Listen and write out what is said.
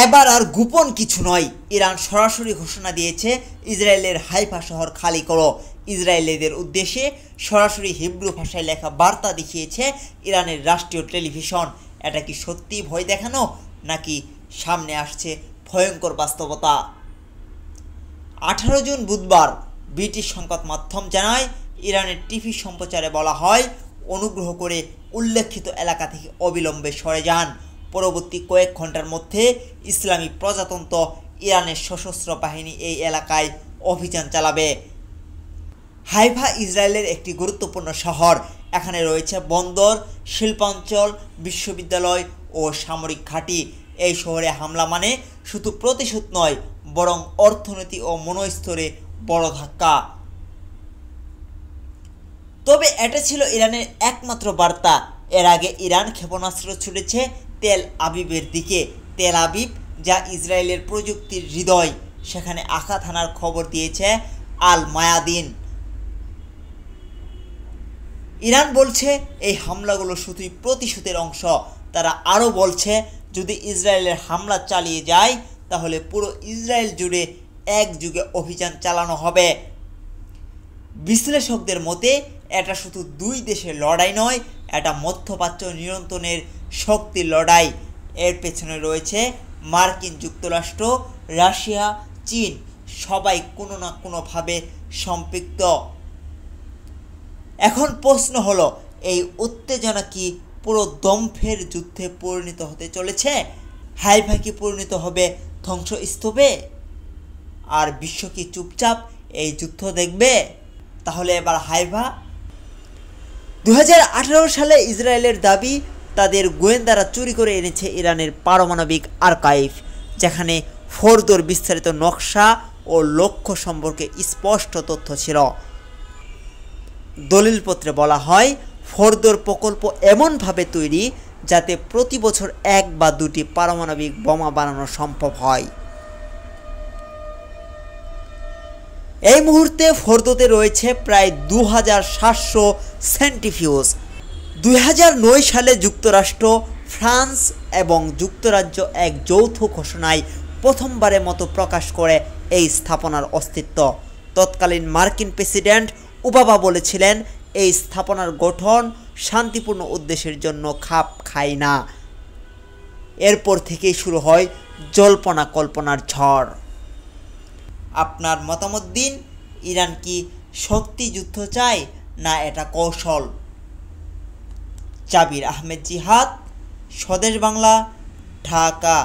এবার আর গোপন কিছু নয়, ইরান সরাসরি ঘোষণা দিয়েছে ইসরায়েলের হাইফা শহর খালি করো। ইসরায়েলিদের উদ্দেশ্যে সরাসরি হিব্রু ভাষায় লেখা বার্তা দেখিয়েছে ইরানের রাষ্ট্রীয় টেলিভিশন। এটা কি সত্যি ভয় দেখানো, নাকি সামনে আসছে ভয়ঙ্কর বাস্তবতা? 18 জুন বুধবার ব্রিটিশ সংবাদ মাধ্যম জানায়, ইরানের টিভি সম্প্রচারে বলা হয়, অনুগ্রহ করে উল্লেখিত এলাকা থেকে অবিলম্বে সরে যান। পরবর্তী কয়েক ঘন্টার মধ্যে ইসলামী প্রজাতন্ত্র ইরানের সশস্ত্র বাহিনী এই এলাকায় অভিযান চালাবে। হাইফা ইসরায়েলের একটি গুরুত্বপূর্ণ শহর। এখানে রয়েছে বন্দর, শিল্পাঞ্চল, বিশ্ববিদ্যালয় ও সামরিক ঘাঁটি। এই শহরে হামলা মানে শুধু প্রতিশোধ নয়, বরং অর্থনীতি ও মনোস্তরে বড় ধাক্কা। তবে এটা ছিল ইরানের একমাত্র বার্তা। এর আগে ইরান ক্ষেপণাস্ত্র ছুড়েছে তেল আবিবের দিকে। তেল আবিব, যা ইসরায়েলের প্রযুক্তির হৃদয়, সেখানে আঘাত হানার খবর দিয়েছে আল মায়াদিন। ইরান বলছে এই হামলাগুলো শুধুই প্রতিশোধের অংশ। তারা আরও বলছে, যদি ইসরায়েলের হামলা চালিয়ে যায় তাহলে পুরো ইসরায়েল জুড়ে একযুগে অভিযান চালানো হবে। বিশ্লেষকদের মতে এটা শুধু দুই দেশের লড়াই নয়, এটা মধ্যপ্রাচ্য নিয়ন্ত্রণের শক্তির লড়াই। এর পেছনে রয়েছে মার্কিন যুক্তরাষ্ট্র, রাশিয়া, চীন, সবাই কোনো না কোনোভাবে সম্পৃক্ত। এখন প্রশ্ন হলো, এই উত্তেজনা কি পুরো দম্ভের যুদ্ধে পরিণত হতে চলেছে? হাইফা কি পরিণত হবে ধ্বংসস্তূপে? আর বিশ্ব কি চুপচাপ এই যুদ্ধ দেখবে? তাহলে এবার হাইফা। 2018 সালে ইসরায়েলের দাবি, তাদের গোয়েন্দারা চুরি করে এনেছে ইরানের পারমাণবিক আর্কাইভ, যেখানে ফোর্দোর বিস্তারিত নকশা ও লক্ষ্য সম্পর্কে স্পষ্ট তথ্য ছিল। দলিলপত্রে বলা হয়, ফোর্দোর প্রকল্প এমনভাবে তৈরি যাতে প্রতি বছর 1 বা 2টি পারমাণবিক বোমা বানানো সম্ভব হয়। এই মুহূর্তে ফোর্দোতে রয়েছে প্রায় 2700 সেন্ট্রিফিউজ। 2009 সালে যুক্তরাষ্ট্র, ফ্রান্স এবং যুক্তরাজ্য এক যৌথ ঘোষণায় প্রথমবারের মতো প্রকাশ করে এই স্থাপনার অস্তিত্ব। তৎকালীন মার্কিন প্রেসিডেন্ট ওবামা বলেছিলেন, এই স্থাপনার গঠন শান্তিপূর্ণ উদ্দেশ্যের জন্য খাপ খায় না। এরপর থেকেই শুরু হয় জল্পনা কল্পনার ঝড়। আপনার মতামত দিন, ইরান কি সত্যি যুদ্ধ চায়, না এটা কৌশল? জাবির আহমেদ জিহাদ, স্বদেশ বাংলা, ঢাকা।